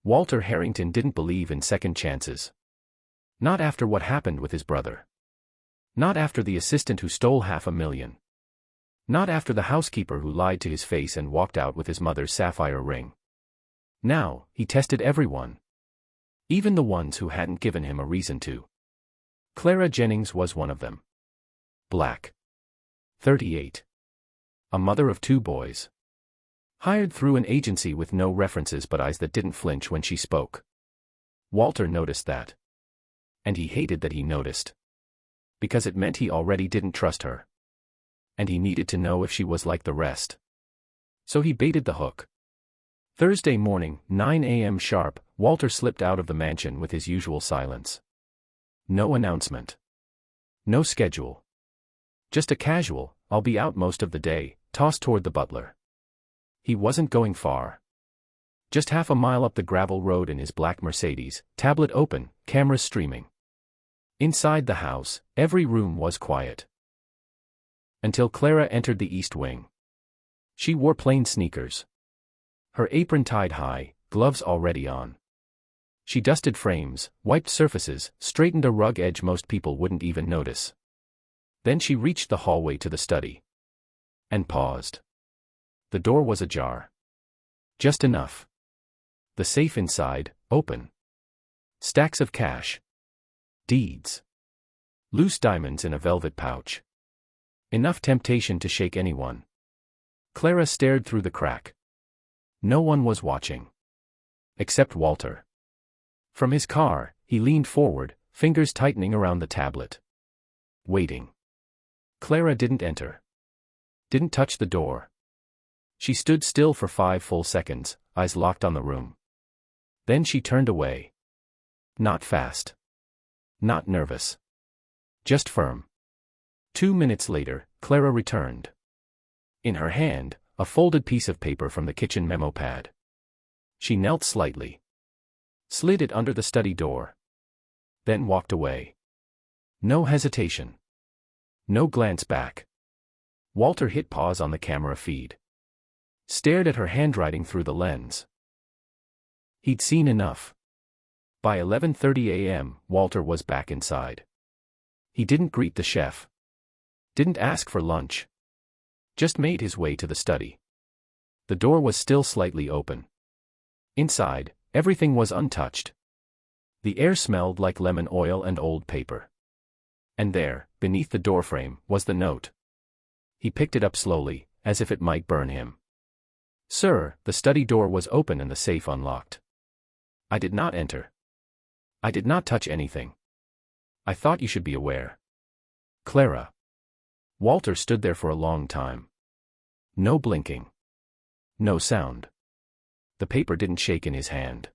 Walter Harrington didn't believe in second chances. Not after what happened with his brother. Not after the assistant who stole $500,000. Not after the housekeeper who lied to his face and walked out with his mother's sapphire ring. Now, he tested everyone. Even the ones who hadn't given him a reason to. Clara Jennings was one of them. Black. 38. A mother of 2 boys. Hired through an agency with no references but eyes that didn't flinch when she spoke. Walter noticed that. And he hated that he noticed. Because it meant he already didn't trust her. And he needed to know if she was like the rest. So he baited the hook. Thursday morning, 9 a.m. sharp, Walter slipped out of the mansion with his usual silence. No announcement. No schedule. Just a casual, "I'll be out most of the day," tossed toward the butler. He wasn't going far. Just half a mile up the gravel road in his black Mercedes, tablet open, cameras streaming. Inside the house, every room was quiet. Until Clara entered the east wing. She wore plain sneakers. Her apron tied high, gloves already on. She dusted frames, wiped surfaces, straightened a rug edge most people wouldn't even notice. Then she reached the hallway to the study. And paused. The door was ajar. Just enough. The safe inside, open. Stacks of cash. Deeds. Loose diamonds in a velvet pouch. Enough temptation to shake anyone. Clara stared through the crack. No one was watching. Except Walter. From his car, he leaned forward, fingers tightening around the tablet. Waiting. Clara didn't enter. Didn't touch the door. She stood still for 5 full seconds, eyes locked on the room. Then she turned away. Not fast. Not nervous. Just firm. 2 minutes later, Clara returned. In her hand, a folded piece of paper from the kitchen memo pad. She knelt slightly. Slid it under the study door. Then walked away. No hesitation. No glance back. Walter hit pause on the camera feed. Stared at her handwriting through the lens. He'd seen enough. By 11:30 a.m., Walter was back inside. He didn't greet the chef. Didn't ask for lunch. Just made his way to the study. The door was still slightly open. Inside, everything was untouched. The air smelled like lemon oil and old paper. And there, beneath the doorframe, was the note. He picked it up slowly, as if it might burn him. "Sir, the study door was open and the safe unlocked. I did not enter. I did not touch anything. I thought you should be aware. Clara." Walter stood there for a long time. No blinking. No sound. The paper didn't shake in his hand.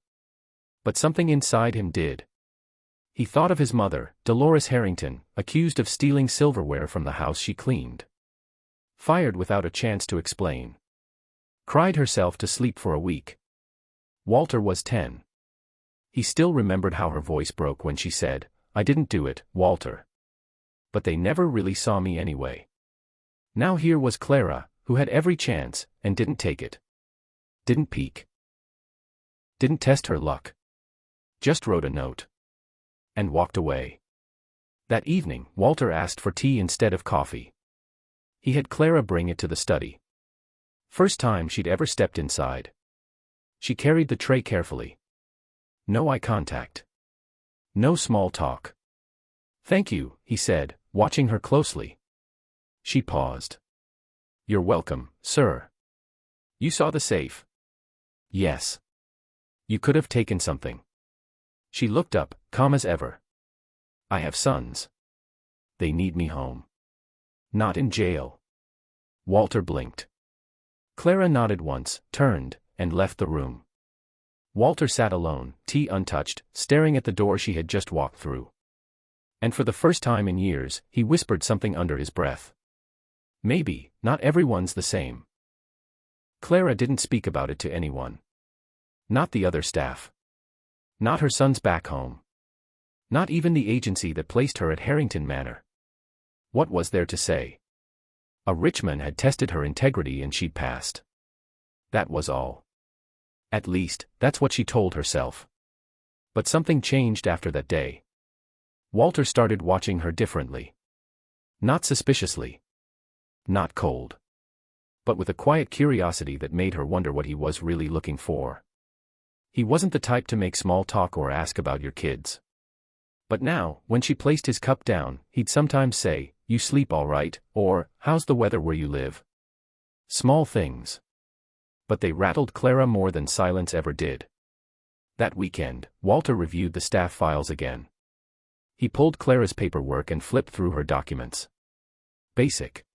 But something inside him did. He thought of his mother, Dolores Harrington, accused of stealing silverware from the house she cleaned. Fired without a chance to explain. Cried herself to sleep for a week. Walter was 10. He still remembered how her voice broke when she said, "I didn't do it, Walter. But they never really saw me anyway." Now here was Clara, who had every chance, and didn't take it. Didn't peek. Didn't test her luck. Just wrote a note. And walked away. That evening, Walter asked for tea instead of coffee. He had Clara bring it to the study. First time she'd ever stepped inside. She carried the tray carefully. No eye contact. No small talk. "Thank you," he said, watching her closely. She paused. "You're welcome, sir. You saw the safe?" "Yes. You could have taken something." She looked up, calm as ever. "I have sons. They need me home. Not in jail." Walter blinked. Clara nodded once, turned, and left the room. Walter sat alone, tea untouched, staring at the door she had just walked through. And for the first time in years, he whispered something under his breath. Maybe, not everyone's the same. Clara didn't speak about it to anyone. Not the other staff. Not her sons back home. Not even the agency that placed her at Harrington Manor. What was there to say? A rich man had tested her integrity and she'd passed. That was all. At least, that's what she told herself. But something changed after that day. Walter started watching her differently. Not suspiciously. Not cold. But with a quiet curiosity that made her wonder what he was really looking for. He wasn't the type to make small talk or ask about your kids. But now, when she placed his cup down, he'd sometimes say, "You sleep all right?" or, "How's the weather where you live?" Small things. But they rattled Clara more than silence ever did. That weekend, Walter reviewed the staff files again. He pulled Clara's paperwork and flipped through her documents. Basic.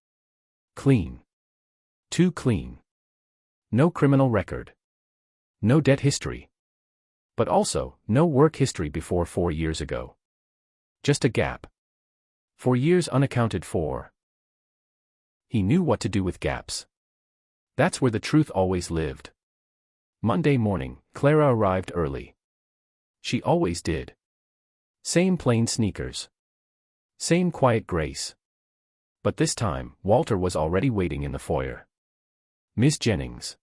Clean. Too clean. No criminal record. No debt history. But also, no work history before 4 years ago. Just a gap. 4 years unaccounted for. He knew what to do with gaps. That's where the truth always lived. Monday morning, Clara arrived early. She always did. Same plain sneakers. Same quiet grace. But this time, Walter was already waiting in the foyer. "Miss Jennings."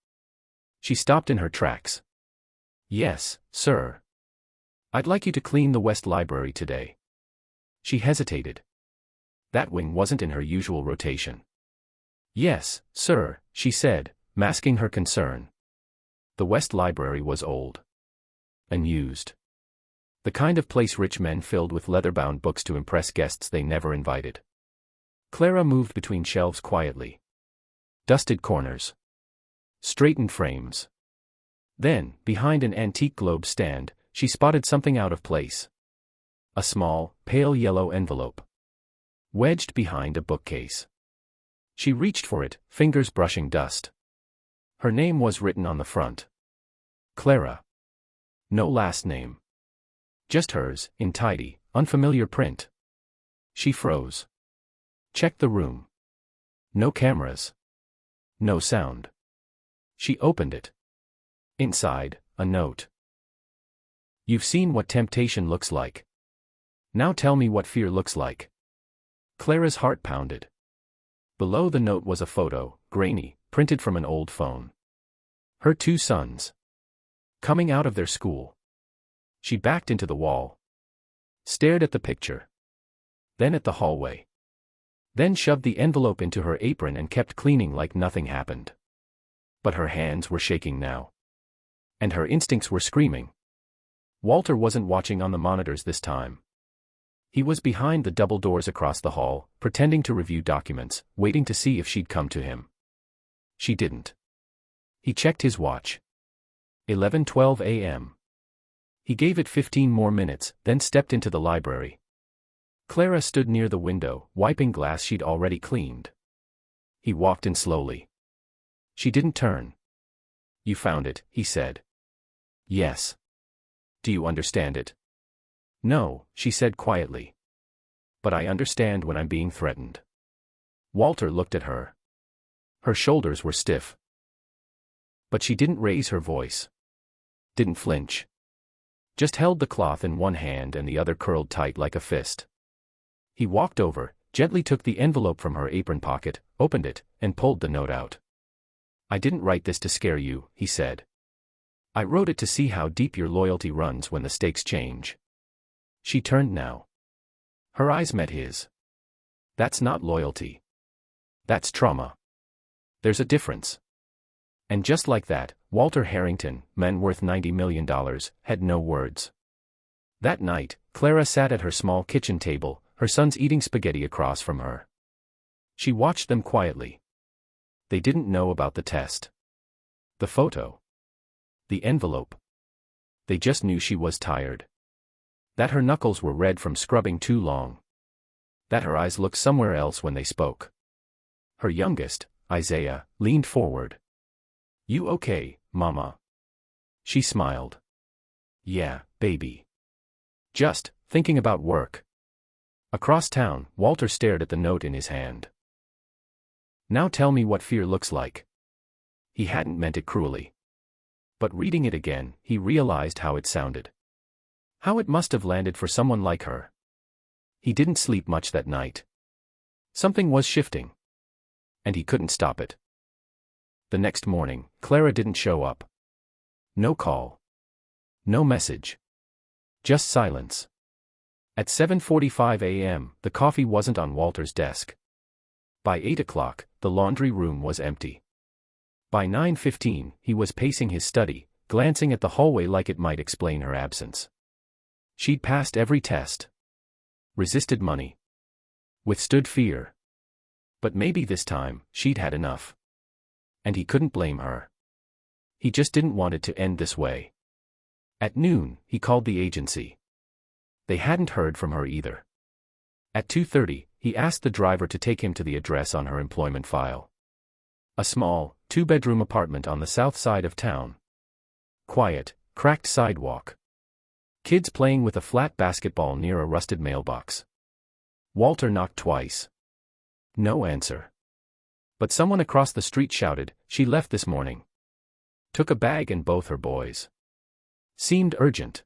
She stopped in her tracks. "Yes, sir. I'd like you to clean the West Library today." She hesitated. That wing wasn't in her usual rotation. "Yes, sir," she said, masking her concern. The West Library was old. Unused. The kind of place rich men filled with leather-bound books to impress guests they never invited. Clara moved between shelves quietly. Dusted corners. Straightened frames. Then, behind an antique globe stand, she spotted something out of place. A small, pale yellow envelope. Wedged behind a bookcase. She reached for it, fingers brushing dust. Her name was written on the front. Clara. No last name. Just hers, in tidy, unfamiliar print. She froze. Checked the room. No cameras. No sound. She opened it. Inside, a note. "You've seen what temptation looks like. Now tell me what fear looks like." Clara's heart pounded. Below the note was a photo, grainy, printed from an old phone. Her 2 sons. Coming out of their school. She backed into the wall. Stared at the picture. Then at the hallway. Then shoved the envelope into her apron and kept cleaning like nothing happened. But her hands were shaking now. And her instincts were screaming. Walter wasn't watching on the monitors this time. He was behind the double doors across the hall, pretending to review documents, waiting to see if she'd come to him. She didn't. He checked his watch. 11:12 a.m. He gave it 15 more minutes, then stepped into the library. Clara stood near the window, wiping glass she'd already cleaned. He walked in slowly. She didn't turn. "You found it," he said. "Yes." "Do you understand it?" "No," she said quietly. "But I understand when I'm being threatened." Walter looked at her. Her shoulders were stiff. But she didn't raise her voice. Didn't flinch. Just held the cloth in one hand and the other curled tight like a fist. He walked over, gently took the envelope from her apron pocket, opened it, and pulled the note out. "I didn't write this to scare you," he said. "I wrote it to see how deep your loyalty runs when the stakes change." She turned now. Her eyes met his. "That's not loyalty. That's trauma. There's a difference." And just like that, Walter Harrington, man worth $90 million, had no words. That night, Clara sat at her small kitchen table, her sons eating spaghetti across from her. She watched them quietly. They didn't know about the test. The photo. The envelope. They just knew she was tired. That her knuckles were red from scrubbing too long. That her eyes looked somewhere else when they spoke. Her youngest, Isaiah, leaned forward. "You okay, Mama?" She smiled. "Yeah, baby. Just thinking about work." Across town, Walter stared at the note in his hand. "Now tell me what fear looks like." He hadn't meant it cruelly. But reading it again, he realized how it sounded. How it must have landed for someone like her. He didn't sleep much that night. Something was shifting. And he couldn't stop it. The next morning, Clara didn't show up. No call. No message. Just silence. At 7:45 a.m., the coffee wasn't on Walter's desk. By 8 o'clock, the laundry room was empty. By 9:15, he was pacing his study, glancing at the hallway like it might explain her absence. She'd passed every test. Resisted money. Withstood fear. But maybe this time, she'd had enough. And he couldn't blame her. He just didn't want it to end this way. At noon, he called the agency. They hadn't heard from her either. At 2:30, he asked the driver to take him to the address on her employment file. A small, two-bedroom apartment on the south side of town. Quiet, cracked sidewalk. Kids playing with a flat basketball near a rusted mailbox. Walter knocked twice. No answer. But someone across the street shouted, "She left this morning. Took a bag and both her boys." Seemed urgent.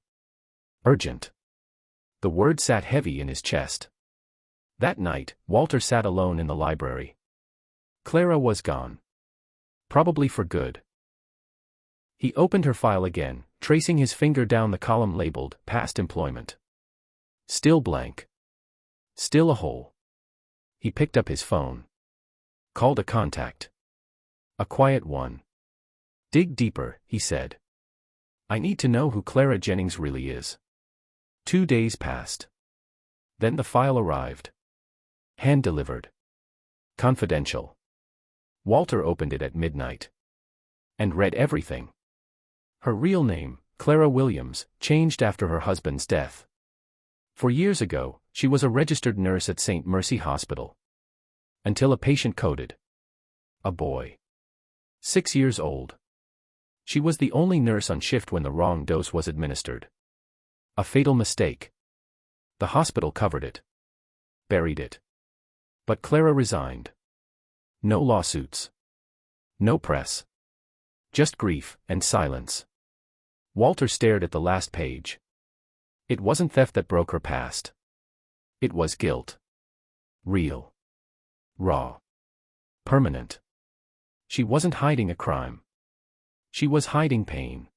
Urgent. The word sat heavy in his chest. That night, Walter sat alone in the library. Clara was gone. Probably for good. He opened her file again, tracing his finger down the column labeled, "Past Employment." Still blank. Still a hole. He picked up his phone. Called a contact. A quiet one. "Dig deeper," he said. "I need to know who Clara Jennings really is." 2 days passed. Then the file arrived. Hand-delivered. Confidential. Walter opened it at midnight. And read everything. Her real name, Clara Williams, changed after her husband's death. 4 years ago, she was a registered nurse at St. Mercy Hospital. Until a patient coded. A boy. 6 years old. She was the only nurse on shift when the wrong dose was administered. A fatal mistake. The hospital covered it. Buried it. But Clara resigned. No lawsuits. No press. Just grief and silence. Walter stared at the last page. It wasn't theft that broke her past. It was guilt. Real. Raw. Permanent. She wasn't hiding a crime. She was hiding pain.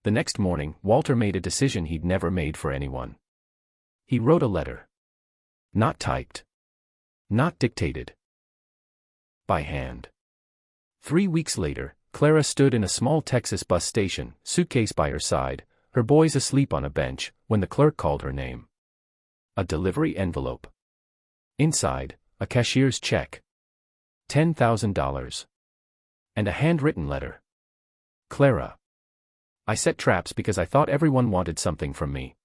The next morning, Walter made a decision he'd never made for anyone. He wrote a letter. Not typed. Not dictated. By hand. 3 weeks later, Clara stood in a small Texas bus station, suitcase by her side, her boys asleep on a bench, when the clerk called her name. A delivery envelope. Inside, a cashier's check. $10,000. And a handwritten letter. "Clara. I set traps because I thought everyone wanted something from me.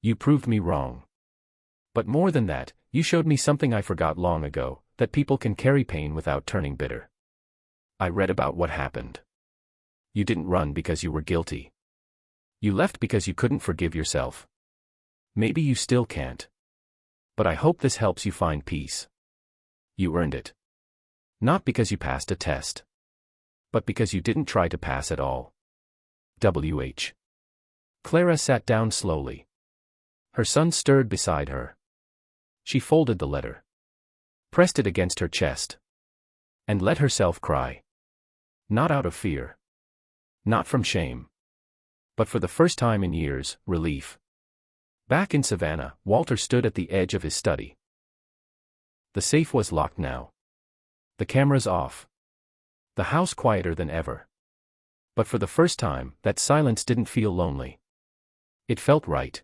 You proved me wrong. But more than that, you showed me something I forgot long ago, that people can carry pain without turning bitter. I read about what happened. You didn't run because you were guilty. You left because you couldn't forgive yourself. Maybe you still can't. But I hope this helps you find peace. You earned it. Not because you passed a test. But because you didn't try to pass at all. W.H." Clara sat down slowly. Her son stirred beside her. She folded the letter. Pressed it against her chest. And let herself cry. Not out of fear. Not from shame. But for the first time in years, relief. Back in Savannah, Walter stood at the edge of his study. The safe was locked now. The cameras off. The house quieter than ever. But for the first time, that silence didn't feel lonely. It felt right.